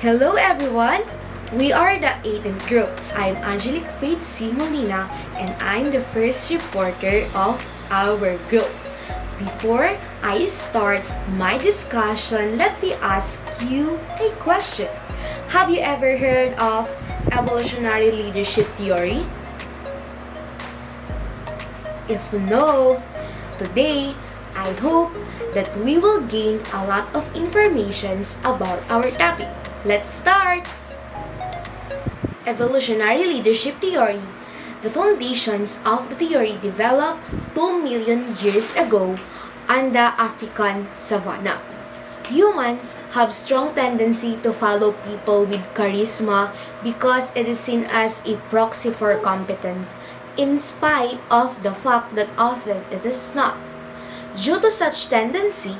Hello everyone! We are the 18th group. I'm Angelique Faith C. Molina and I'm the first reporter of our group. Before I start my discussion, let me ask you a question. Have you ever heard of evolutionary leadership theory? If no, today I hope that we will gain a lot of informations about our topic. Let's start! Evolutionary leadership theory. The foundations of the theory developed 2 million years ago on the African savanna. Humans have strong tendency to follow people with charisma because it is seen as a proxy for competence, in spite of the fact that often it is not. Due to such tendency,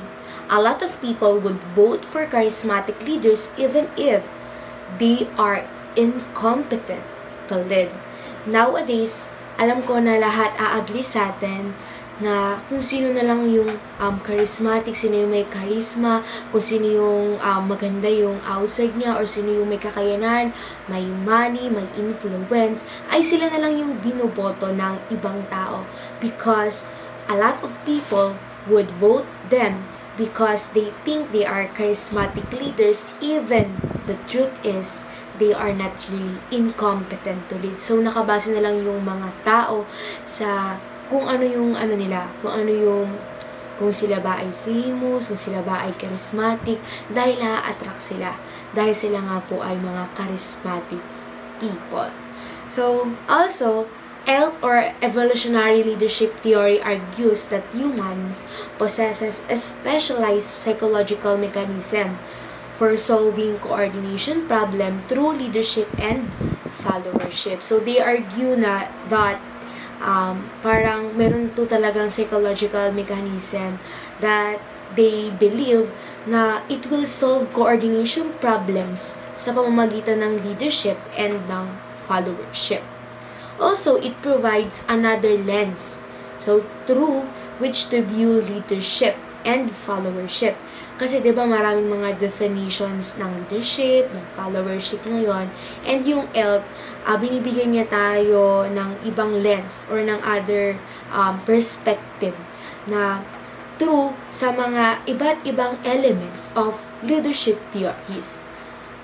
a lot of people would vote for charismatic leaders even if they are incompetent to lead. Nowadays, alam ko na lahat a-agree sa atin na kung sino na lang yung charismatic, sino yung may charisma, kung sino yung maganda yung outside niya, or sino yung may kakayanan, may money, may influence, ay sila na lang yung binoboto ng ibang tao because a lot of people would vote them because they think they are charismatic leaders, even the truth is they are not really incompetent to lead. So nakabase na lang yung mga tao sa kung ano yung nila, kung sila ba ay famous, kung sila ba ay charismatic, dahil na-attract sila, dahil sila nga po ay mga charismatic people. So also, or evolutionary leadership theory argues that humans possesses a specialized psychological mechanism for solving coordination problem through leadership and followership. So they argue na that parang meron to talagang psychological mechanism that they believe na it will solve coordination problems sa pamamagitan ng leadership and ng followership. Also, it provides another lens, so through which to view leadership and followership. Kasi 'di ba maraming mga definitions ng leadership, ng followership ngayon, and yung ELT, binibigyan niya tayo ng ibang lens or ng other perspective na through sa mga iba't ibang elements of leadership theories.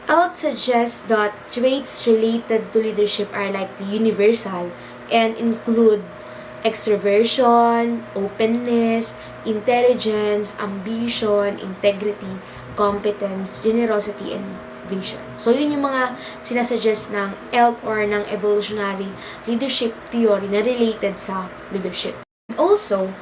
ELT suggests that traits related to leadership are likely universal and include extroversion, openness, intelligence, ambition, integrity, competence, generosity, and vision. So, yun yung mga sinasuggest ng ELT or ng evolutionary leadership theory na related sa leadership. Also,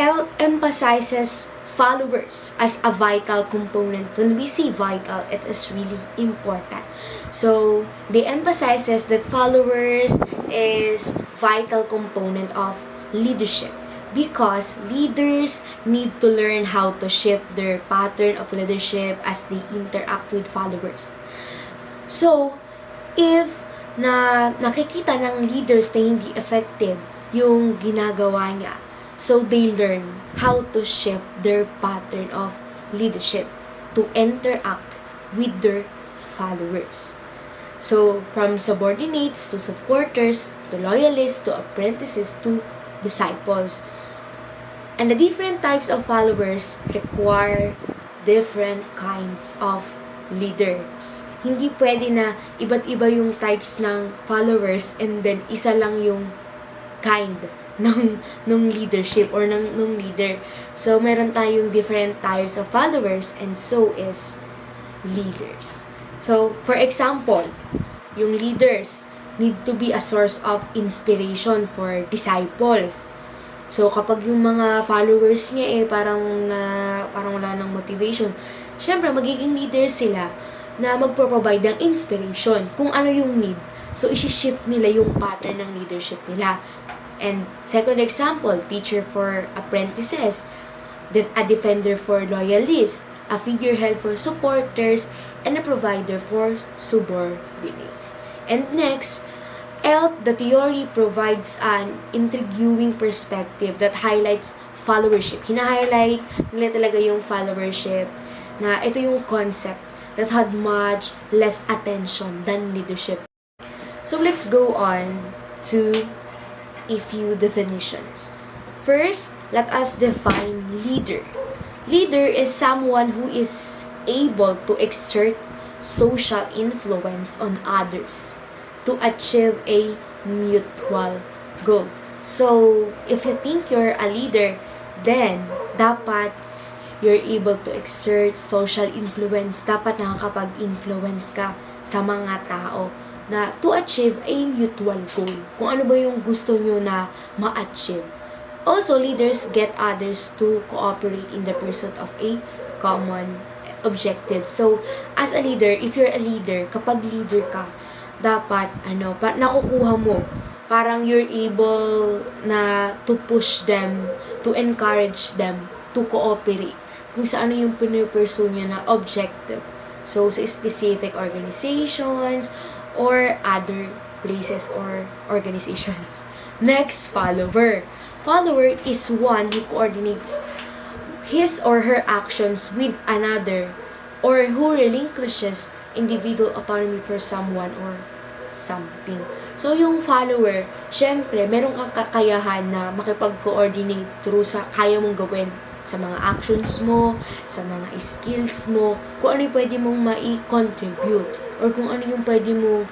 ELT emphasizes followers as a vital component. When we say vital, it is really important. So, they emphasizes that followers is vital component of leadership because leaders need to learn how to shift their pattern of leadership as they interact with followers. So, if nakikita ng leaders na hindi effective yung ginagawa niya, so they learn how to shift their pattern of leadership to interact with their followers. So, from subordinates to supporters, to loyalists, to apprentices, to disciples. And the different types of followers require different kinds of leaders. Hindi pwede na iba't iba yung types ng followers and then isa lang yung kind nung leadership or nung leader. So, meron tayong different types of followers and so is leaders. So, for example, yung leaders need to be a source of inspiration for disciples. So, kapag yung mga followers niya parang wala ng motivation, syempre magiging leaders sila na magpro-provide ng inspiration kung ano yung need. So, isi-shift nila yung pattern ng leadership nila. And second example, teacher for apprentices, a defender for loyalists, a figurehead for supporters, and a provider for subordinates. And next, ELT, the theory provides an intriguing perspective that highlights followership. Hina-highlight nila talaga yung followership na ito yung concept that had much less attention than leadership. So let's go on to a few definitions. First, let us define leader. Leader is someone who is able to exert social influence on others to achieve a mutual goal. So, if you think you're a leader, then dapat you're able to exert social influence. Dapat nakakapag-influence ka sa mga tao na to achieve a mutual goal. Kung ano ba yung gusto nyo na ma-achieve. Also, leaders get others to cooperate in the pursuit of a common objective. So, as a leader, if you're a leader, kapag leader ka, dapat, nakukuha mo. Parang you're able na to push them, to encourage them, to cooperate. Kung sa ano yung pinupursue nyo na objective. So, sa specific organizations or other places or organizations. Next, follower. Follower is one who coordinates his or her actions with another or who relinquishes individual autonomy for someone or something. So, yung follower, syempre, meron kang kakayahan na makipag-coordinate through sa kaya mong gawin sa mga actions mo, sa mga skills mo, kung ano yung pwede mong mai-contribute or kung ano yung pwede mong,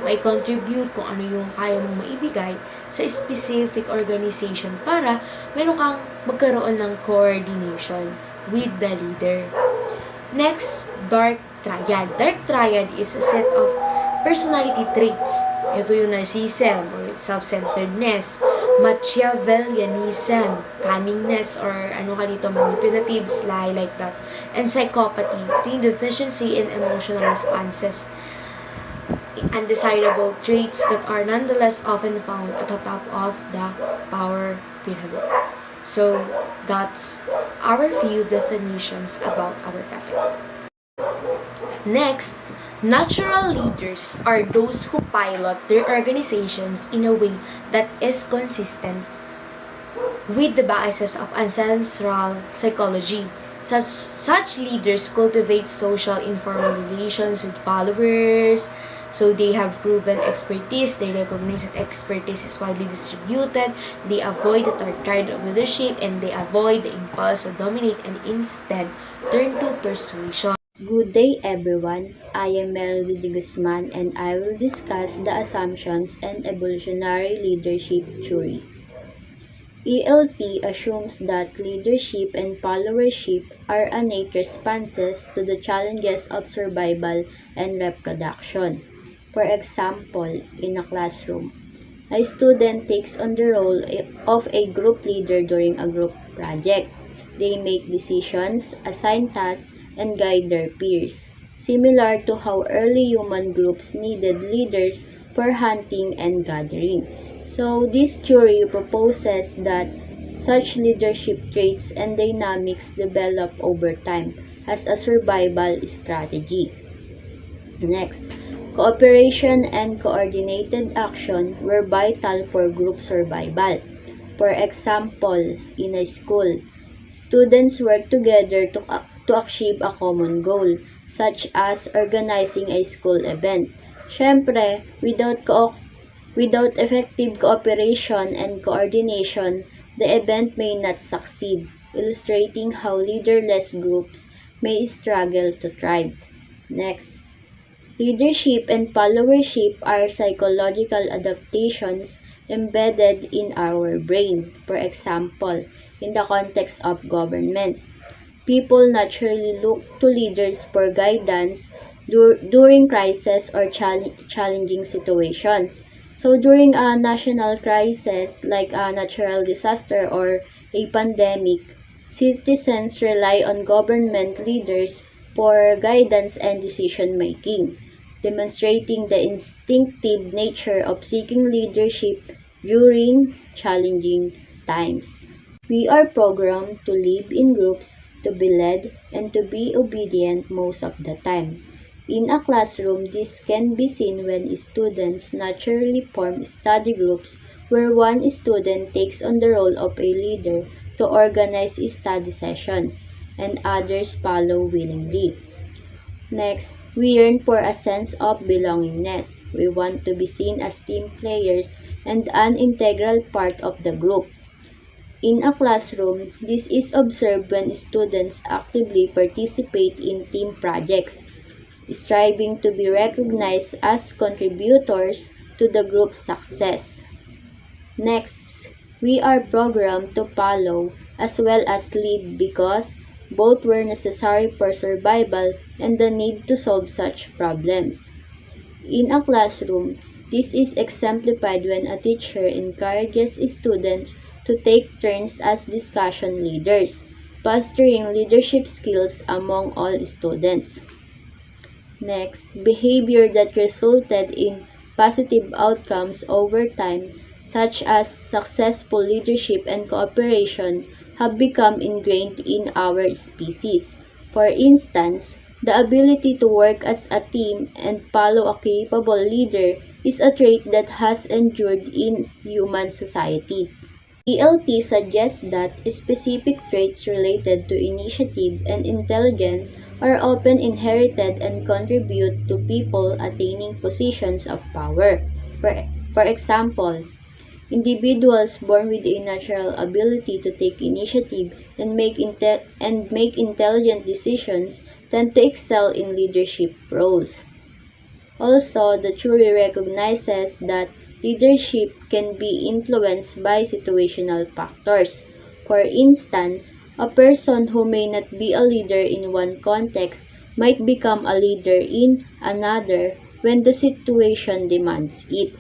mai-contribute, kung ano yung kaya mong maibigay sa specific organization para meron kang magkaroon ng coordination with the leader. Next, dark triad. Dark triad is a set of personality traits. Ito yung narcissism or self-centeredness, Machiavellianism, cunningness or manipulative, sly, like that, and psychopathy. Ito yung deficiency in emotional responses, undesirable traits that are nonetheless often found at the top of the power pyramid. So, that's our few definitions about our topic. Next, natural leaders are those who pilot their organizations in a way that is consistent with the biases of ancestral psychology. Such leaders cultivate social informal relations with followers. So they have proven expertise, they recognize that expertise is widely distributed, they avoid the tide of leadership, and they avoid the impulse to dominate and instead turn to persuasion. Good day everyone, I am Melody de Guzman and I will discuss the assumptions and evolutionary leadership theory. ELT assumes that leadership and followership are innate responses to the challenges of survival and reproduction. For example, in a classroom, a student takes on the role of a group leader during a group project. They make decisions, assign tasks, and guide their peers, similar to how early human groups needed leaders for hunting and gathering. So, this theory proposes that such leadership traits and dynamics develop over time as a survival strategy. Next, cooperation and coordinated action were vital for group survival. For example, in a school, students work together to achieve a common goal, such as organizing a school event. Siyempre, without effective cooperation and coordination, the event may not succeed, illustrating how leaderless groups may struggle to thrive. Next, leadership and followership are psychological adaptations embedded in our brain. For example, in the context of government, people naturally look to leaders for guidance during crisis or challenging situations. So during a national crisis like a natural disaster or a pandemic, citizens rely on government leaders for guidance and decision making, demonstrating the instinctive nature of seeking leadership during challenging times. We are programmed to live in groups, to be led, and to be obedient most of the time. In a classroom, this can be seen when students naturally form study groups where one student takes on the role of a leader to organize study sessions, and others follow willingly. Next, we yearn for a sense of belongingness. We want to be seen as team players and an integral part of the group. In a classroom, this is observed when students actively participate in team projects, striving to be recognized as contributors to the group's success. Next, we are programmed to follow as well as lead because both were necessary for survival and the need to solve such problems. In a classroom, this is exemplified when a teacher encourages students to take turns as discussion leaders, fostering leadership skills among all students. Next, behavior that resulted in positive outcomes over time, such as successful leadership and cooperation, have become ingrained in our species. For instance, the ability to work as a team and follow a capable leader is a trait that has endured in human societies. ELT suggests that specific traits related to initiative and intelligence are often inherited and contribute to people attaining positions of power. For example, individuals born with a natural ability to take initiative and make intelligent decisions tend to excel in leadership roles. Also, the theory recognizes that leadership can be influenced by situational factors. For instance, a person who may not be a leader in one context might become a leader in another when the situation demands it.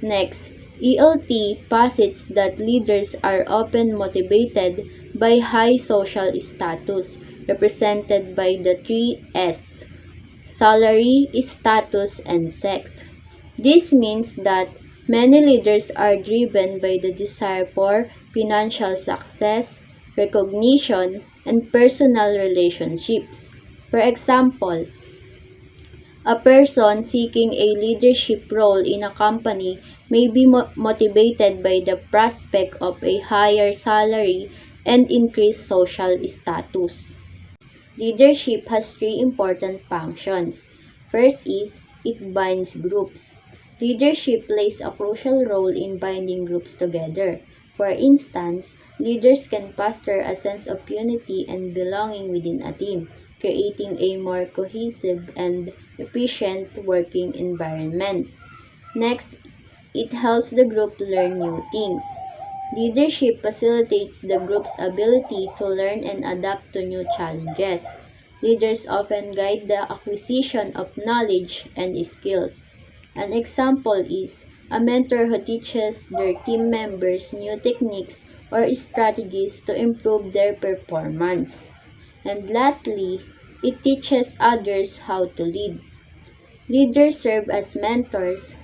Next, ELT posits that leaders are often motivated by high social status, represented by the three S: salary, status, and sex. This means that many leaders are driven by the desire for financial success, recognition, and personal relationships. For example, a person seeking a leadership role in a company may be motivated by the prospect of a higher salary and increased social status. Leadership has three important functions. First is, it binds groups. Leadership plays a crucial role in binding groups together. For instance, leaders can foster a sense of unity and belonging within a team, creating a more cohesive and efficient working environment. Next, it helps the group learn new things. Leadership facilitates the group's ability to learn and adapt to new challenges. Leaders often guide the acquisition of knowledge and skills. An example is a mentor who teaches their team members new techniques or strategies to improve their performance. And lastly, it teaches others how to lead. Leaders serve as mentors,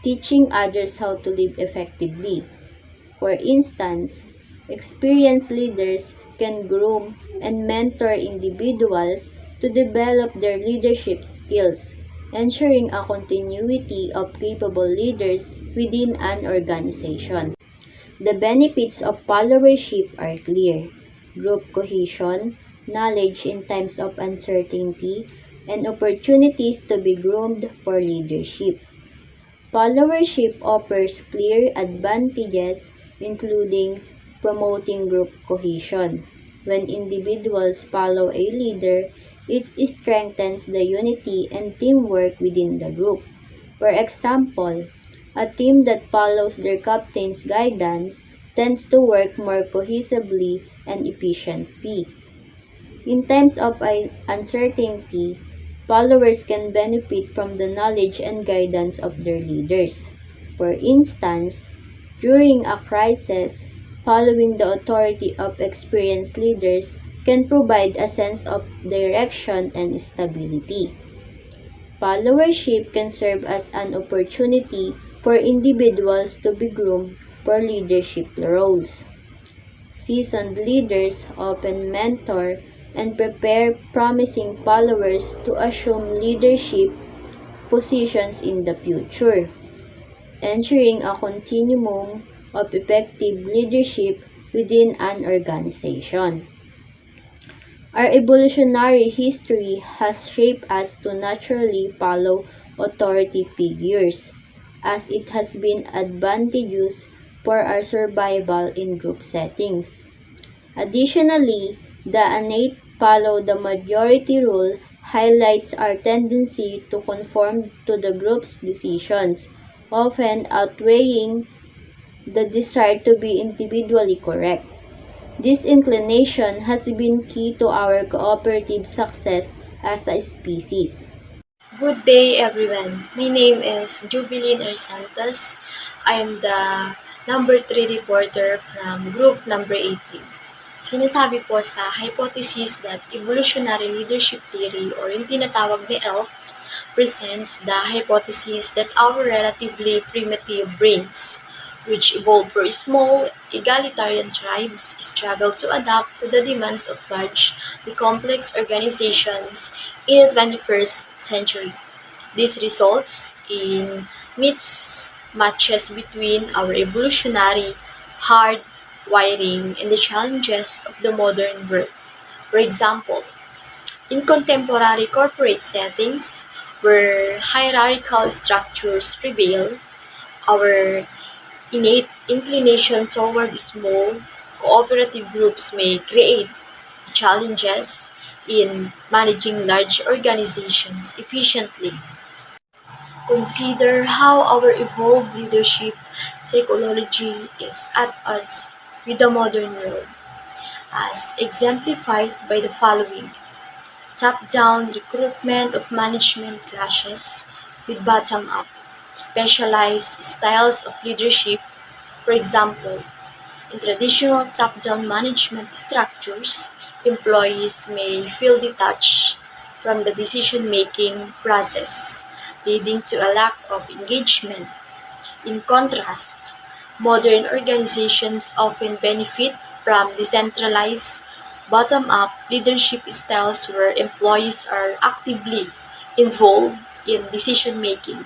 teaching others how to live effectively. For instance, experienced leaders can groom and mentor individuals to develop their leadership skills, ensuring a continuity of capable leaders within an organization. The benefits of followership are clear: group cohesion, knowledge in times of uncertainty, and opportunities to be groomed for leadership. Followership offers clear advantages, including promoting group cohesion. When individuals follow a leader, it strengthens the unity and teamwork within the group. For example, a team that follows their captain's guidance tends to work more cohesively and efficiently. In times of uncertainty, followers can benefit from the knowledge and guidance of their leaders. For instance, during a crisis, following the authority of experienced leaders can provide a sense of direction and stability. Followership can serve as an opportunity for individuals to be groomed for leadership roles. Seasoned leaders often mentor and prepare promising followers to assume leadership positions in the future, ensuring a continuum of effective leadership within an organization. Our evolutionary history has shaped us to naturally follow authority figures, as it has been advantageous for our survival in group settings. Additionally, the innate follow the majority rule highlights our tendency to conform to the group's decisions, often outweighing the desire to be individually correct. This inclination has been key to our cooperative success as a species. Good day, everyone. My name is Jubilin R. Santos. I am the number 3 reporter from group number 18. Sinasabi po sa hypothesis that evolutionary leadership theory or yung tinatawag ni ELT presents the hypothesis that our relatively primitive brains, which evolved for small, egalitarian tribes, struggle to adapt to the demands of large, the complex organizations in the 21st century. This results in mismatches between our evolutionary hard wiring and the challenges of the modern world. For example, in contemporary corporate settings where hierarchical structures prevail, our innate inclination toward small, cooperative groups may create challenges in managing large organizations efficiently. Consider how our evolved leadership psychology is at odds with the modern world, as exemplified by the following. Top-down recruitment of management clashes with bottom-up, specialized styles of leadership. For example, in traditional top-down management structures, employees may feel detached from the decision-making process, leading to a lack of engagement. In contrast, modern organizations often benefit from decentralized, bottom-up leadership styles where employees are actively involved in decision-making,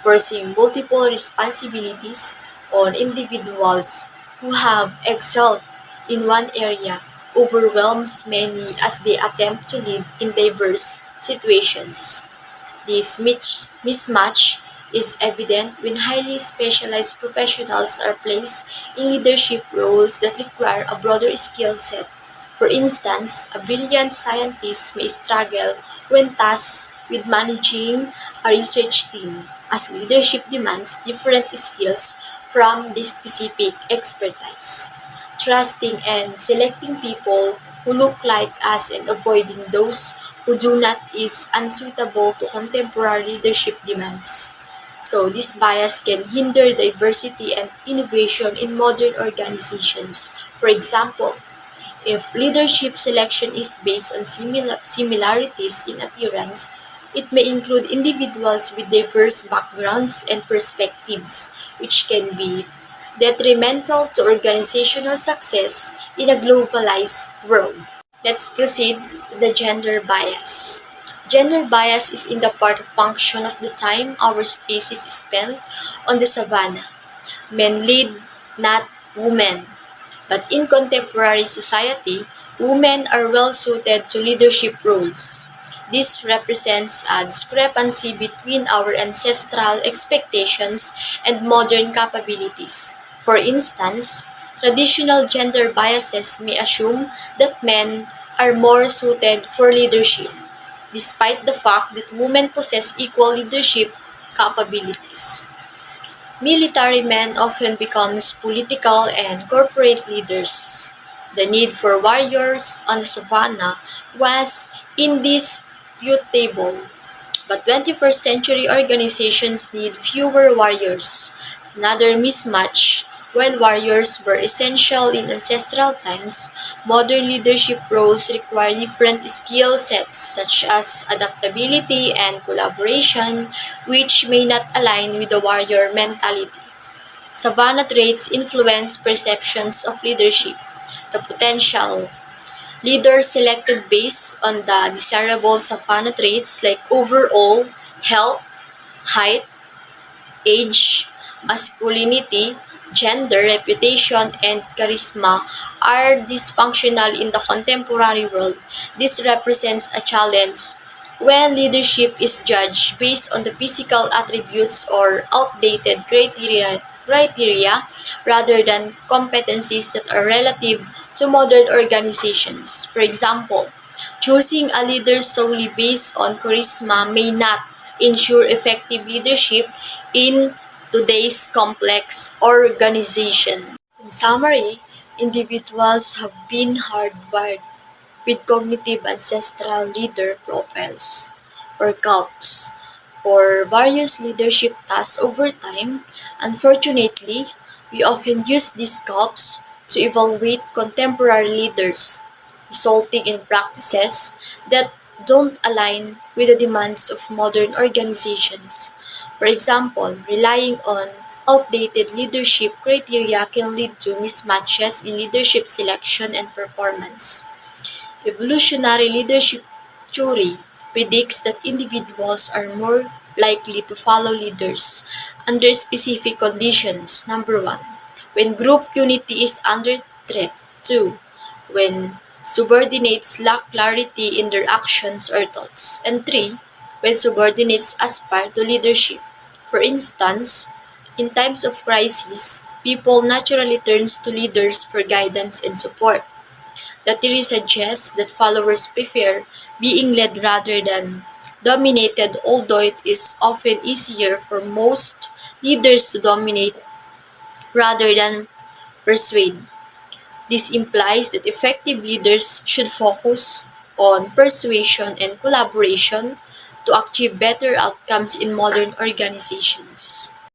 forcing multiple responsibilities on individuals who have excelled in one area overwhelms many as they attempt to lead in diverse situations. This mismatch is evident when highly specialized professionals are placed in leadership roles that require a broader skill set. For instance, a brilliant scientist may struggle when tasked with managing a research team, as leadership demands different skills from the specific expertise. Trusting and selecting people who look like us and avoiding those who do not is unsuitable to contemporary leadership demands. So this bias can hinder diversity and innovation in modern organizations. For example, if leadership selection is based on similarities in appearance, it may include individuals with diverse backgrounds and perspectives, which can be detrimental to organizational success in a globalized world. Let's proceed to the gender bias. Gender bias is in the part of function of the time our species spent on the savanna. Men lead, not women. But in contemporary society, women are well suited to leadership roles. This represents a discrepancy between our ancestral expectations and modern capabilities. For instance, traditional gender biases may assume that men are more suited for leadership, despite the fact that women possess equal leadership capabilities. Military men often become political and corporate leaders. The need for warriors on the savannah was indisputable, but 21st century organizations need fewer warriors. Another mismatch. While warriors were essential in ancestral times, modern leadership roles require different skill sets such as adaptability and collaboration, which may not align with the warrior mentality. Savannah traits influence perceptions of leadership. The potential leaders selected based on the desirable savannah traits like overall health, height, age, masculinity, gender, reputation, and charisma are dysfunctional in the contemporary world. This represents a challenge when leadership is judged based on the physical attributes or outdated criteria rather than competencies that are relative to modern organizations. For example, choosing a leader solely based on charisma may not ensure effective leadership in today's complex organization. In summary, individuals have been hardwired with cognitive ancestral leader profiles or cults for various leadership tasks over time. Unfortunately, we often use these cults to evaluate contemporary leaders, resulting in practices that don't align with the demands of modern organizations. For example, relying on outdated leadership criteria can lead to mismatches in leadership selection and performance. Evolutionary leadership theory predicts that individuals are more likely to follow leaders under specific conditions. Number one, when group unity is under threat. Two, when subordinates lack clarity in their actions or thoughts. And three, when subordinates aspire to leadership. For instance, in times of crisis, people naturally turn to leaders for guidance and support. The theory suggests that followers prefer being led rather than dominated, although it is often easier for most leaders to dominate rather than persuade. This implies that effective leaders should focus on persuasion and collaboration to achieve better outcomes in modern organizations.